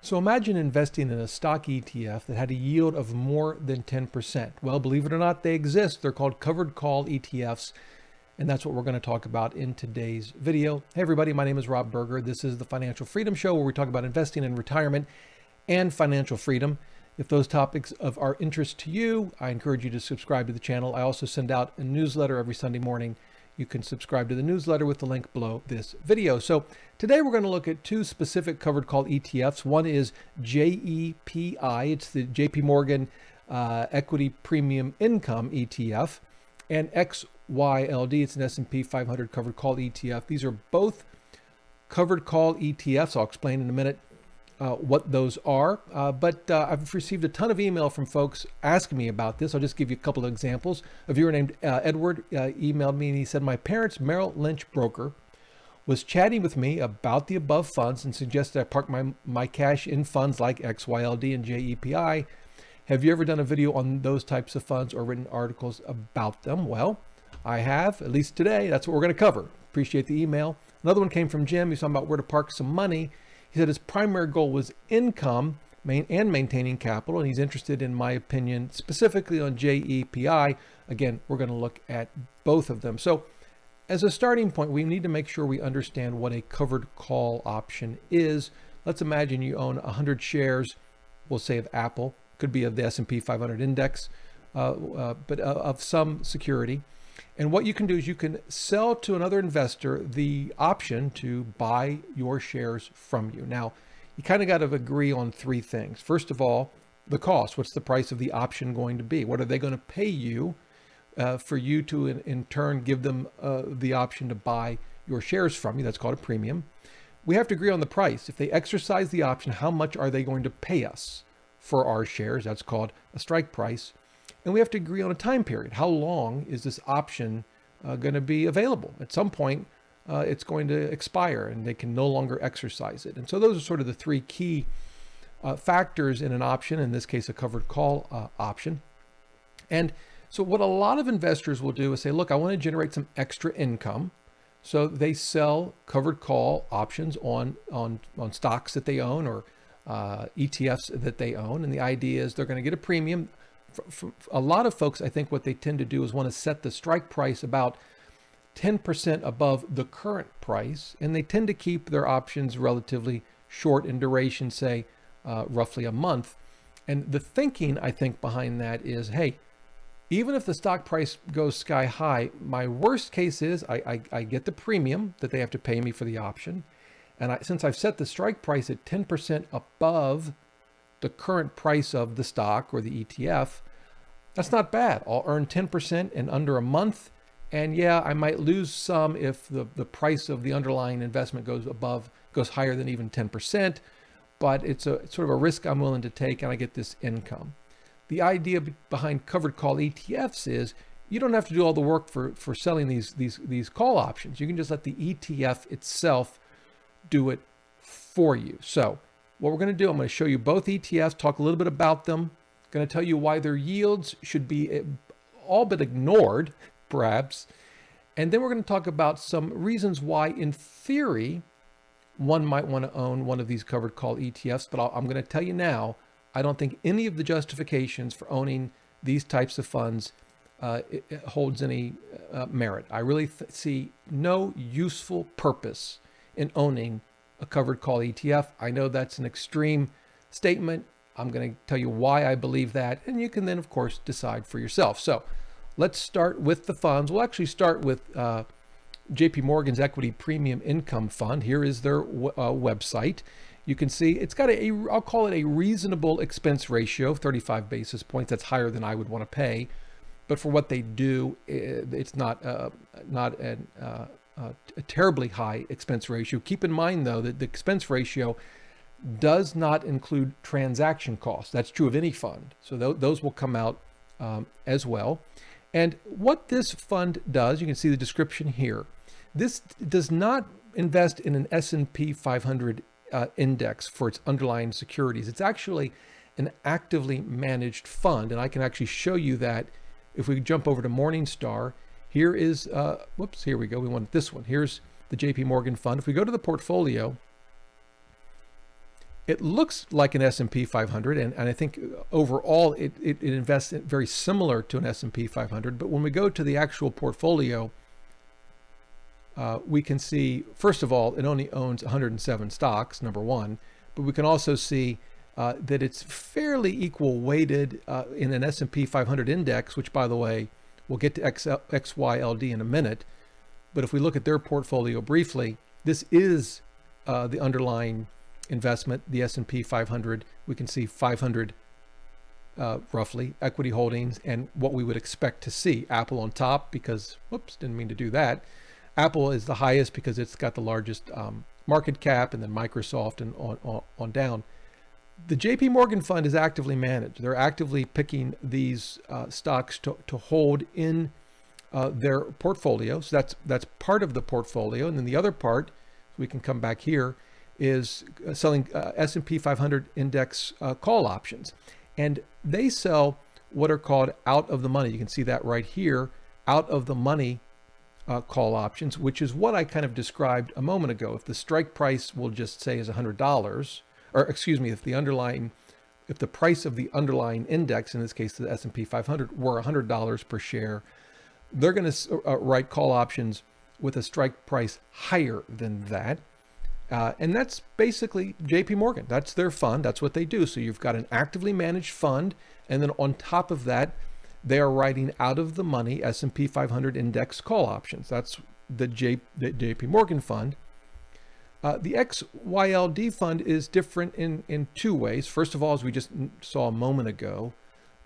So imagine investing in a stock ETF that had a yield of more than 10%. Well, believe it or not, they exist. They're called covered call ETFs. And that's what we're going to talk about in today's video. Hey everybody, my name is Rob Berger. This is the Financial Freedom Show where we talk about investing in retirement and financial freedom. If those topics are interest to you, I encourage you to subscribe to the channel. I also send out a newsletter every Sunday morning. You can subscribe to the newsletter with the link below this video. So today we're going to look at two specific covered call ETFs. One is JEPI. It's the JP Morgan Equity Premium Income ETF, and XYLD. It's an S&P 500 covered call ETF. These are both covered call ETFs. I'll explain in a minute what those are, but I've received a ton of email from folks asking me about this. I'll just give you a couple of examples. A viewer named Edward emailed me and he said, my parents' Merrill Lynch broker was chatting with me about the above funds and suggested I park my cash in funds like XYLD and JEPI. Have you ever done a video on those types of funds or written articles about them? Well, I have, at least today. That's what we're going to cover. Appreciate the email. Another one came from Jim. He's talking about where to park some money. He said his primary goal was income and maintaining capital, and he's interested, in my opinion, specifically on JEPI. Again, we're going to look at both of them. So as a starting point, we need to make sure we understand what a covered call option is. Let's imagine you own 100 shares, we'll say of Apple, could be of the S&P 500 index, but of some security. And what you can do is you can sell to another investor the option to buy your shares from you. Now, you kind of got to agree on three things. First of all, the cost. What's the price of the option going to be? What are they going to pay you for you to, in turn, give them the option to buy your shares from you? That's called a premium. We have to agree on the price. If they exercise the option, how much are they going to pay us for our shares? That's called a strike price. And we have to agree on a time period. How long is this option going to be available? At some point, it's going to expire and they can no longer exercise it. And so those are sort of the three key factors in an option, in this case, a covered call option. And so what a lot of investors will do is say, look, I want to generate some extra income. So they sell covered call options on stocks that they own or ETFs that they own. And the idea is they're going to get a premium. For a lot of folks, I think what they tend to do is want to set the strike price about 10% above the current price, and they tend to keep their options relatively short in duration, say roughly a month. And the thinking, I think, behind that is, hey, even if the stock price goes sky high, my worst case is I get the premium that they have to pay me for the option. And since I've set the strike price at 10% above the current price of the stock or the ETF, that's not bad. I'll earn 10% in under a month. And yeah, I might lose some if the price of the underlying investment goes higher than even 10%, but it's sort of a risk I'm willing to take and I get this income. The idea behind covered call ETFs is you don't have to do all the work for selling these call options. You can just let the ETF itself do it for you. So what we're going to do, I'm going to show you both ETFs, talk a little bit about them, going to tell you why their yields should be all but ignored, perhaps. And then we're going to talk about some reasons why, in theory, one might want to own one of these covered call ETFs. But I'm going to tell you now, I don't think any of the justifications for owning these types of funds it holds any merit. I really see no useful purpose in owning a covered call ETF. I know that's an extreme statement. I'm going to tell you why I believe that, and you can then, of course, decide for yourself. So let's start with the funds. We'll actually start with JP Morgan's Equity Premium Income Fund. Here is their website. You can see it's got I'll call it a reasonable expense ratio of 35 basis points. That's higher than I would want to pay. But for what they do, it's not a terribly high expense ratio. Keep in mind, though, that the expense ratio does not include transaction costs. That's true of any fund. So those will come out as well. And what this fund does, you can see the description here. This does not invest in an S&P 500 index for its underlying securities. It's actually an actively managed fund. And I can actually show you that if we jump over to Morningstar. Here is, here we go. We want this one. Here's the JP Morgan fund. If we go to the portfolio, It looks like an S&P 500, and I think overall it invests very similar to an S&P 500. But when we go to the actual portfolio, we can see, first of all, it only owns 107 stocks, number one. But we can also see that it's fairly equal weighted in an S&P 500 index, which, by the way, we'll get to XYLD in a minute. But if we look at their portfolio briefly, this is the underlying investment, the S&P 500. We can see 500 roughly equity holdings and what we would expect to see. Apple on top because, whoops, didn't mean to do that. Apple is the highest because it's got the largest market cap, and then Microsoft and on down. The JP Morgan fund is actively managed. They're actively picking these stocks to hold in their portfolio. So that's part of the portfolio. And then the other part, we can come back here, is selling S&P 500 index call options. And they sell what are called out of the money. You can see that right here, out of the money call options, which is what I kind of described a moment ago. If the strike price, we'll just say, is $100, or excuse me, if the price of the underlying index, in this case the S&P 500, were $100 per share, they're going to write call options with a strike price higher than that. And that's basically JP Morgan. That's their fund. That's what they do. So you've got an actively managed fund, and then on top of that, they are writing out of the money S&P 500 index call options. That's the JP Morgan fund. The XYLD fund is different in two ways. First of all, as we just saw a moment ago,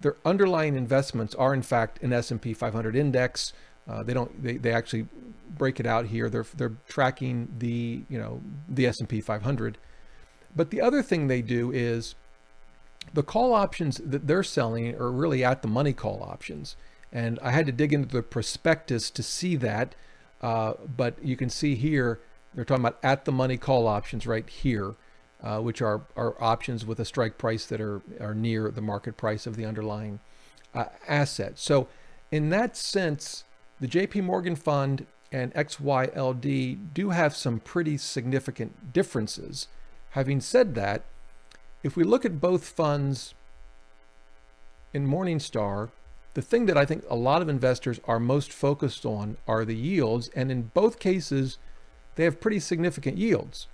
their underlying investments are in fact an S&P 500 index. They actually break it out here. They're tracking the S&P 500. But the other thing they do is the call options that they're selling are really at the money call options. And I had to dig into the prospectus to see that. But you can see here, they're talking about at the money call options right here, which are options with a strike price that are near the market price of the underlying asset. So in that sense, the JP Morgan fund and XYLD do have some pretty significant differences. Having said that, if we look at both funds in Morningstar, the thing that I think a lot of investors are most focused on are the yields. And in both cases, they have pretty significant yields.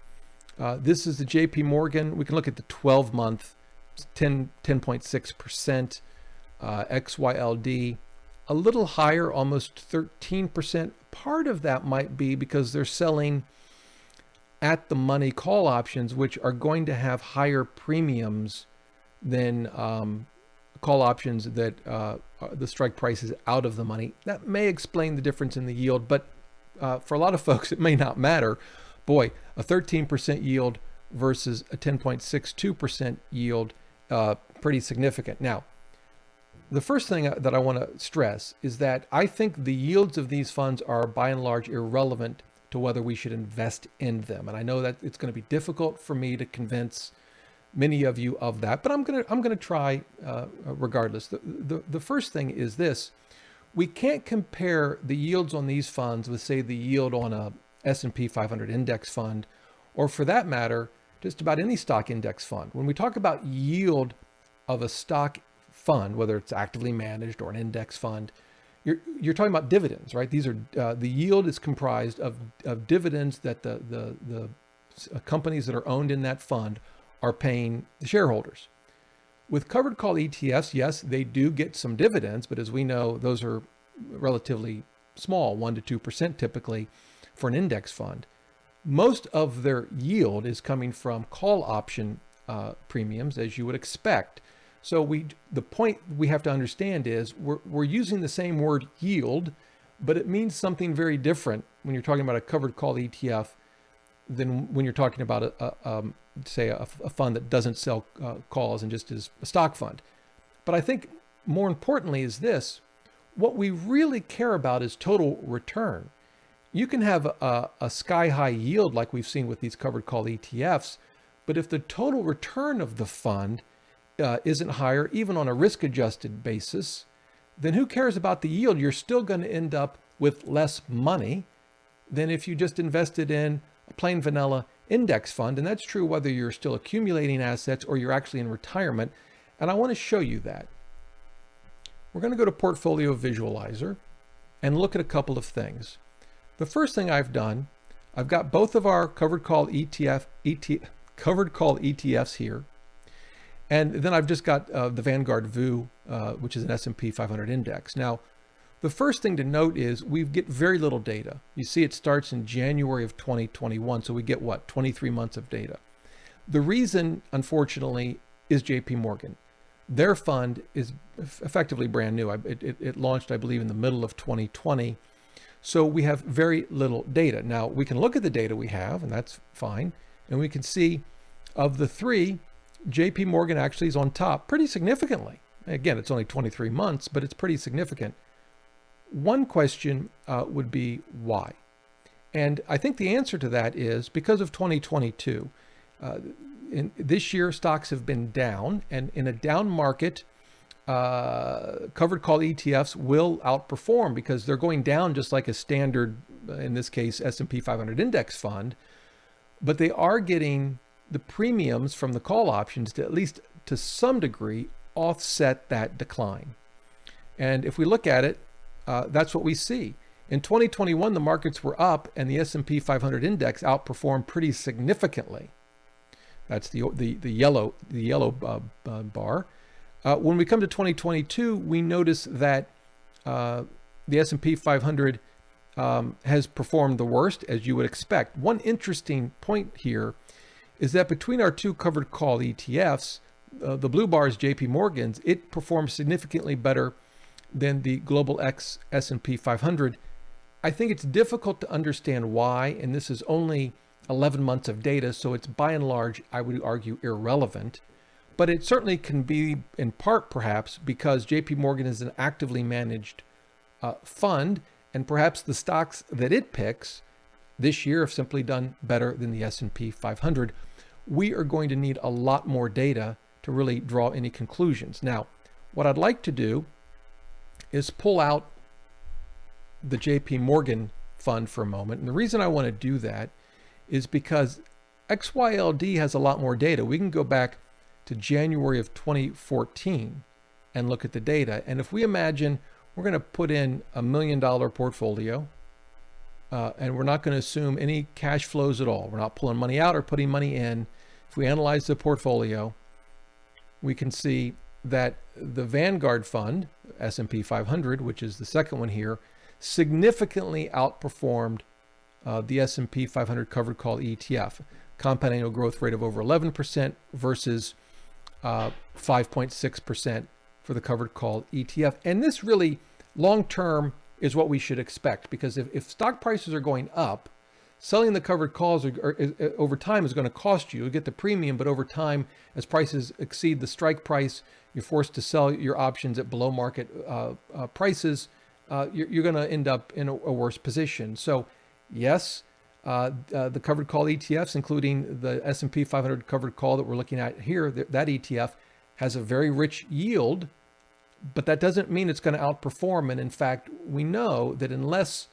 This is the JP Morgan. We can look at the 12-month, 10.6%. XYLD, a little higher, almost 13%. Part of that might be because they're selling at the money call options, which are going to have higher premiums than call options that the strike price is out of the money. That may explain the difference in the yield, but for a lot of folks, it may not matter. Boy, a 13% yield versus a 10.62% yield, pretty significant. Now, the first thing that I want to stress is that I think the yields of these funds are by and large irrelevant to whether we should invest in them. And I know that it's going to be difficult for me to convince many of you of that, but I'm going to try regardless. The first thing is this: we can't compare the yields on these funds with, say, the yield on a S&P 500 index fund, or for that matter, just about any stock index fund. When we talk about yield of a stock fund, whether it's actively managed or an index fund, you're talking about dividends, right? These are the yield is comprised of dividends that the companies that are owned in that fund are paying the shareholders. With covered call ETFs, yes, they do get some dividends, but as we know, those are relatively small, 1% to 2% typically for an index fund. Most of their yield is coming from call option premiums, as you would expect. So the point we have to understand is we're using the same word yield, but it means something very different when you're talking about a covered call ETF than when you're talking about say a fund that doesn't sell calls and just is a stock fund. But I think more importantly is this: what we really care about is total return. You can have a sky high yield like we've seen with these covered call ETFs, but if the total return of the fund isn't higher, even on a risk-adjusted basis, then who cares about the yield? You're still going to end up with less money than if you just invested in a plain vanilla index fund, and that's true whether you're still accumulating assets or you're actually in retirement. And I want to show you that. We're going to go to Portfolio Visualizer and look at a couple of things. The first thing I've done, I've got both of our covered call ETFs here. And then I've just got the Vanguard VOO, which is an S&P 500 index. Now, the first thing to note is we get very little data. You see it starts in January of 2021, so we get what, 23 months of data. The reason, unfortunately, is JP Morgan. Their fund is effectively brand new. It launched, I believe, in the middle of 2020. So we have very little data. Now, we can look at the data we have, and that's fine. And we can see of the three, JP Morgan actually is on top pretty significantly. Again, it's only 23 months, but it's pretty significant. One question would be why? And I think the answer to that is because of 2022. This year, stocks have been down, and in a down market, covered call ETFs will outperform because they're going down just like a standard, in this case, S&P 500 index fund, but they are getting the premiums from the call options to, at least to some degree, offset that decline. And if we look at it, that's what we see. In 2021, the markets were up and the S&P 500 index outperformed pretty significantly. That's the yellow bar. When we come to 2022, we notice that the S&P 500 has performed the worst, as you would expect. One interesting point here is that between our two covered call ETFs, the blue bar is JP Morgan's, it performs significantly better than the Global X S&P 500. I think it's difficult to understand why, and this is only 11 months of data, so it's by and large, I would argue, irrelevant. But it certainly can be in part, perhaps, because JP Morgan is an actively managed fund, and perhaps the stocks that it picks this year have simply done better than the S&P 500. We are going to need a lot more data to really draw any conclusions. Now, what I'd like to do is pull out the JP Morgan fund for a moment. And the reason I want to do that is because XYLD has a lot more data. We can go back to January of 2014 and look at the data. And if we imagine we're going to put in $1 million portfolio, and we're not going to assume any cash flows at all. We're not pulling money out or putting money in. If we analyze the portfolio, we can see that the Vanguard fund, S&P 500, which is the second one here, significantly outperformed the S&P 500 covered call ETF, compound annual growth rate of over 11% versus 5.6% for the covered call ETF. And this really, long-term, is what we should expect, because if stock prices are going up, selling the covered calls over time is going to cost you. You'll get the premium, but over time, as prices exceed the strike price, you're forced to sell your options at below market prices. You're going to end up in a worse position. So yes, the covered call ETFs, including the S&P 500 covered call that we're looking at here, that ETF has a very rich yield, but that doesn't mean it's going to outperform. And in fact, we know that unless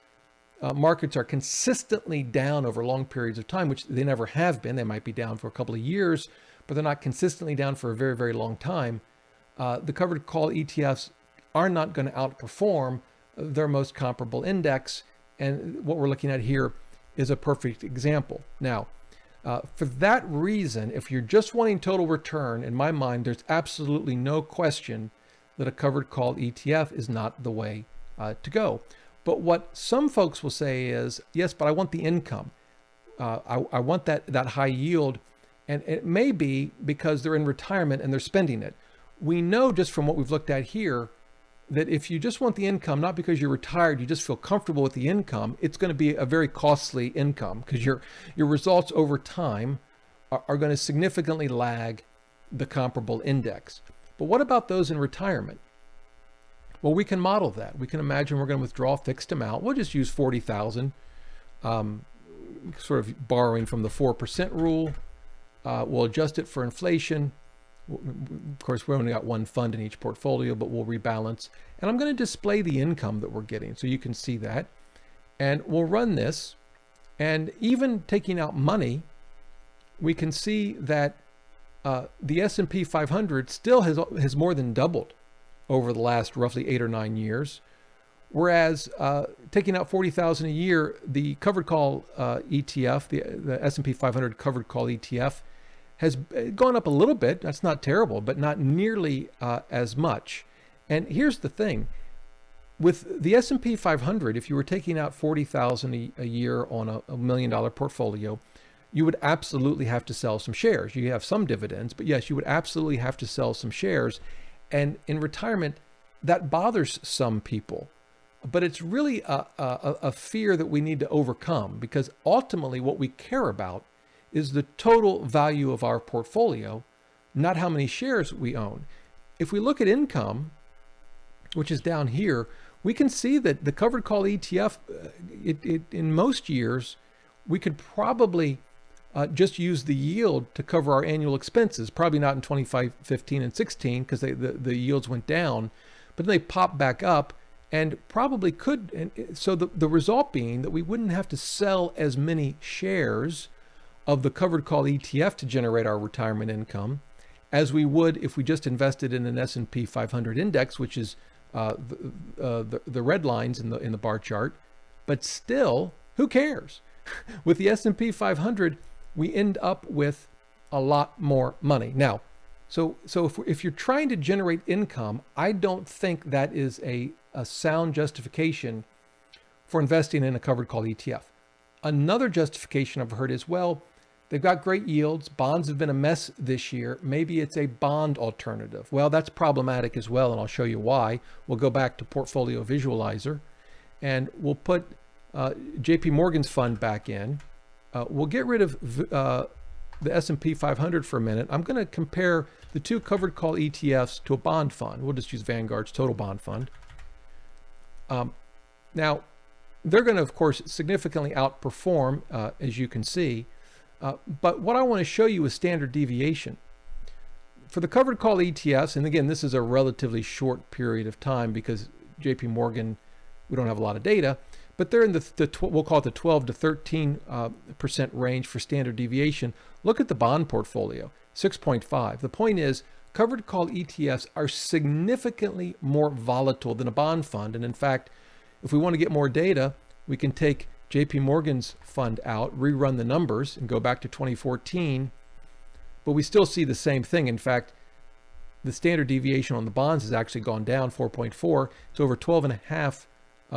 markets are consistently down over long periods of time, which they never have been, they might be down for a couple of years, but they're not consistently down for a very, very long time. The covered call ETFs are not going to outperform their most comparable index. And what we're looking at here is a perfect example. Now, for that reason, if you're just wanting total return, in my mind, there's absolutely no question that a covered call ETF is not the way to go. But what some folks will say is, yes, but I want the income. I want that high yield. And it may be because they're in retirement and they're spending it. We know just from what we've looked at here that if you just want the income, not because you're retired, you just feel comfortable with the income, it's going to be a very costly income because your results over time are going to significantly lag the comparable index. But what about those in retirement? Well, we can model that. We can imagine we're going to withdraw a fixed amount. We'll just use 40,000, sort of borrowing from the 4% rule. We'll adjust it for inflation. Of course, we only got one fund in each portfolio, but we'll rebalance. And I'm going to display the income that we're getting so you can see that. And we'll run this. And even taking out money, we can see that the S&P 500 still has more than doubled over the last roughly 8 or 9 years. Whereas taking out 40,000 a year, the covered call ETF, the S&P 500 covered call ETF, has gone up a little bit. That's not terrible, but not nearly as much. And here's the thing. With the S&P 500, if you were taking out 40,000 a year on a $1 million portfolio, you would absolutely have to sell some shares. You have some dividends, but yes, you would absolutely have to sell some shares. And in retirement, that bothers some people. But it's really a fear that we need to overcome, because ultimately what we care about is the total value of our portfolio, not how many shares we own. If we look at income, which is down here, we can see that the covered call ETF, in most years, we could probably just use the yield to cover our annual expenses. Probably not in 25, 15, and 16, because the yields went down, but then they popped back up. And probably could, and so the result being that we wouldn't have to sell as many shares of the covered call ETF to generate our retirement income as we would if we just invested in an S&P 500 index, which is the red lines in the bar chart. But still, who cares? With the S&P 500, we end up with a lot more money. Now, so if you're trying to generate income, I don't think that is a sound justification for investing in a covered call ETF. Another justification I've heard is, well, they've got great yields. Bonds have been a mess this year. Maybe it's a bond alternative. Well, that's problematic as well, and I'll show you why. We'll go back to Portfolio Visualizer, and we'll put JP Morgan's fund back in. We'll get rid of the S&P 500 for a minute. I'm going to compare the two covered call ETFs to a bond fund. We'll just use Vanguard's total bond fund. Now, they're going to, of course, significantly outperform, as you can see. But what I want to show you is standard deviation. For the covered call ETFs, and again, this is a relatively short period of time because JP Morgan, we don't have a lot of data, but they're in we'll call it the 12 to 13% range for standard deviation. Look at the bond portfolio, 6.5. The point is, covered call ETFs are significantly more volatile than a bond fund. And in fact, if we want to get more data, we can take JP Morgan's fund out, rerun the numbers, and go back to 2014. But we still see the same thing. In fact, the standard deviation on the bonds has actually gone down 4.4. It's over 12.5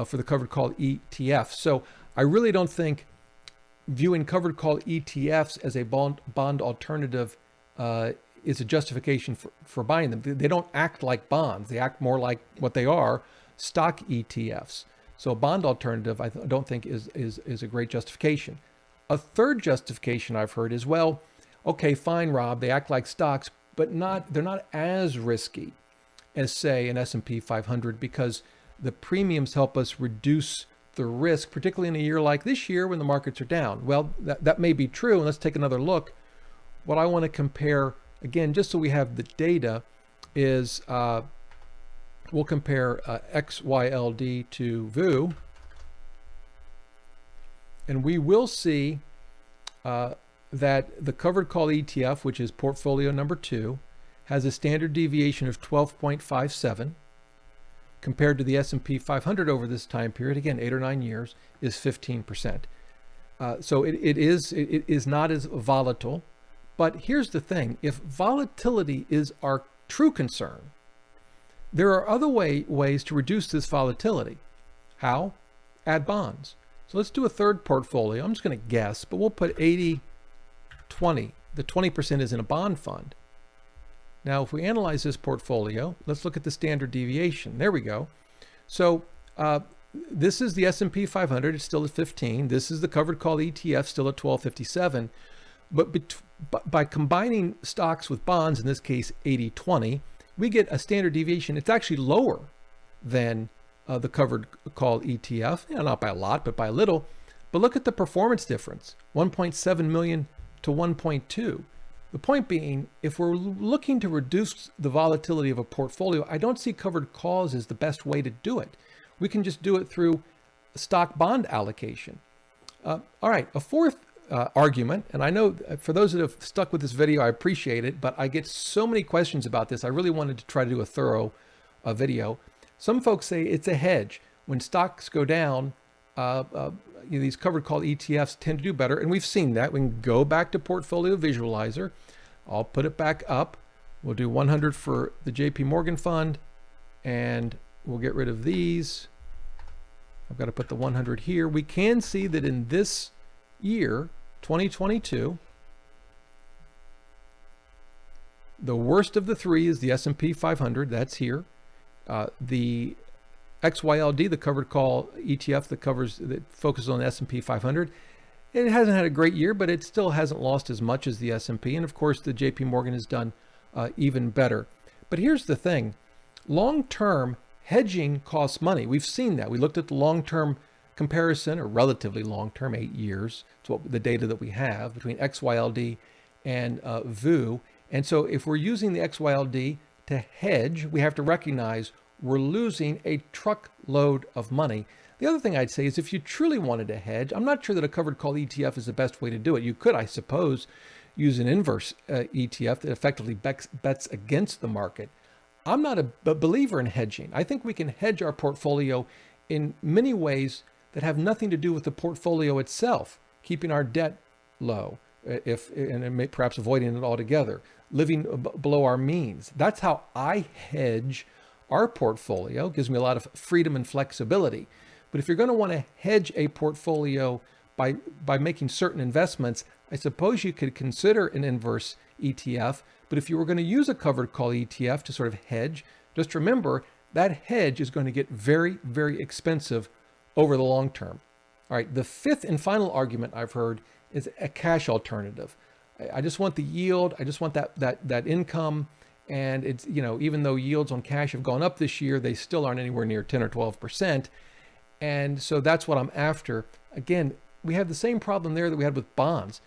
for the covered call ETF. So I really don't think viewing covered call ETFs as a bond alternative is a justification for buying them. They don't act like bonds. They act more like what they are, stock ETFs. So a bond alternative, I don't think is a great justification. A third justification I've heard is, well, okay, fine, Rob, they act like stocks, but they're not as risky as, say, an S&P 500 because the premiums help us reduce the risk, particularly in a year like this year when the markets are down. Well, that may be true, and let's take another look. What I want to compare, again, just so we have the data, is we'll compare XYLD to VOO, and we will see that the covered call ETF, which is portfolio number 2, has a standard deviation of 12.57, compared to the S&P 500 over this time period, again, 8 or 9 years, is 15%. So it is not as volatile. But here's the thing, if volatility is our true concern, there are other ways to reduce this volatility. How? Add bonds. So let's do a third portfolio. I'm just going to guess, but we'll put 80-20. The 20% is in a bond fund. Now, if we analyze this portfolio, let's look at the standard deviation. There we go. So this is the S&P 500. It's still at 15. This is the covered call ETF, still at 1257. But by combining stocks with bonds, in this case 80-20, we get a standard deviation. It's actually lower than the covered call ETF. Not by a lot, but by a little. But look at the performance difference, 1.7 million to 1.2. The point being, if we're looking to reduce the volatility of a portfolio, I don't see covered calls as the best way to do it. We can just do it through stock bond allocation. All right, a fourth argument, and I know for those that have stuck with this video, I appreciate it, but I get so many questions about this. I really wanted to try to do a thorough video. Some folks say it's a hedge. When stocks go down, these covered call ETFs tend to do better, and we've seen that. We can go back to Portfolio Visualizer. I'll put it back up. We'll do 100 for the JP Morgan fund, and we'll get rid of these. I've got to put the 100 here. We can see that in this year, 2022, the worst of the three is the S&P 500. That's here. The XYLD, the covered call ETF that focuses on the S&P 500, it hasn't had a great year, but it still hasn't lost as much as the S&P. And of course, the JP Morgan has done even better. But here's the thing. Long-term hedging costs money. We've seen that. We looked at the long-term comparison, or relatively long-term, 8 years. It's what the data that we have between XYLD and VOO. And so if we're using the XYLD to hedge, we have to recognize we're losing a truckload of money. The other thing I'd say is if you truly wanted to hedge, I'm not sure that a covered call ETF is the best way to do it. You could, I suppose, use an inverse ETF that effectively bets against the market. I'm not a believer in hedging. I think we can hedge our portfolio in many ways that have nothing to do with the portfolio itself, keeping our debt low, and perhaps avoiding it altogether, living below our means. That's how I hedge our portfolio. It gives me a lot of freedom and flexibility. But if you're going to want to hedge a portfolio by making certain investments, I suppose you could consider an inverse ETF. But if you were going to use a covered call ETF to sort of hedge, just remember that hedge is going to get very, very expensive over the long term. All right, the fifth and final argument I've heard is a cash alternative. I just want the yield. I just want that income. And it's, even though yields on cash have gone up this year, they still aren't anywhere near 10 or 12%. And so that's what I'm after. Again, we have the same problem there that we had with bonds.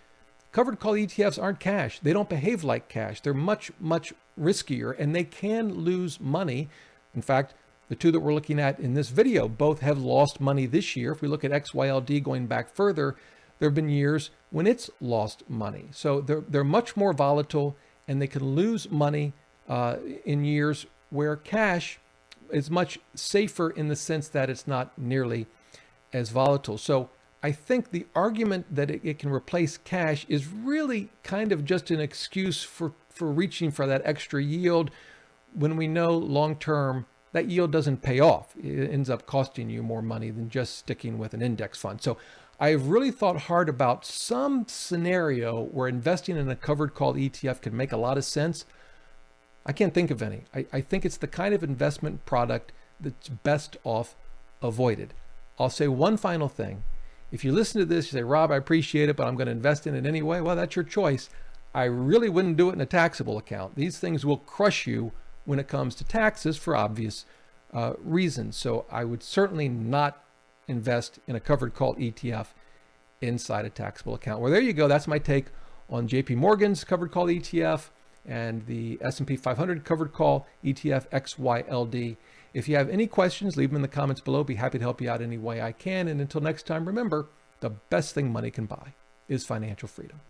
Covered call ETFs aren't cash. They don't behave like cash. They're much, much riskier, and they can lose money. In fact, the two that we're looking at in this video both have lost money this year. If we look at XYLD going back further, there have been years when it's lost money. So they're much more volatile, and they can lose money in years where cash is much safer in the sense that it's not nearly as volatile. So I think the argument that it can replace cash is really kind of just an excuse for reaching for that extra yield when we know long-term that yield doesn't pay off. It ends up costing you more money than just sticking with an index fund. So I've really thought hard about some scenario where investing in a covered call ETF could make a lot of sense. I can't think of any. I think it's the kind of investment product that's best off avoided. I'll say one final thing. If you listen to this, you say, Rob, I appreciate it, but I'm going to invest in it anyway. Well, that's your choice. I really wouldn't do it in a taxable account. These things will crush you when it comes to taxes for obvious reasons. So I would certainly not invest in a covered call ETF inside a taxable account. Well, there you go. That's my take on JP Morgan's covered call ETF and the S&P 500 covered call ETF XYLD. If you have any questions, leave them in the comments below. Be happy to help you out any way I can. And until next time, remember, the best thing money can buy is financial freedom.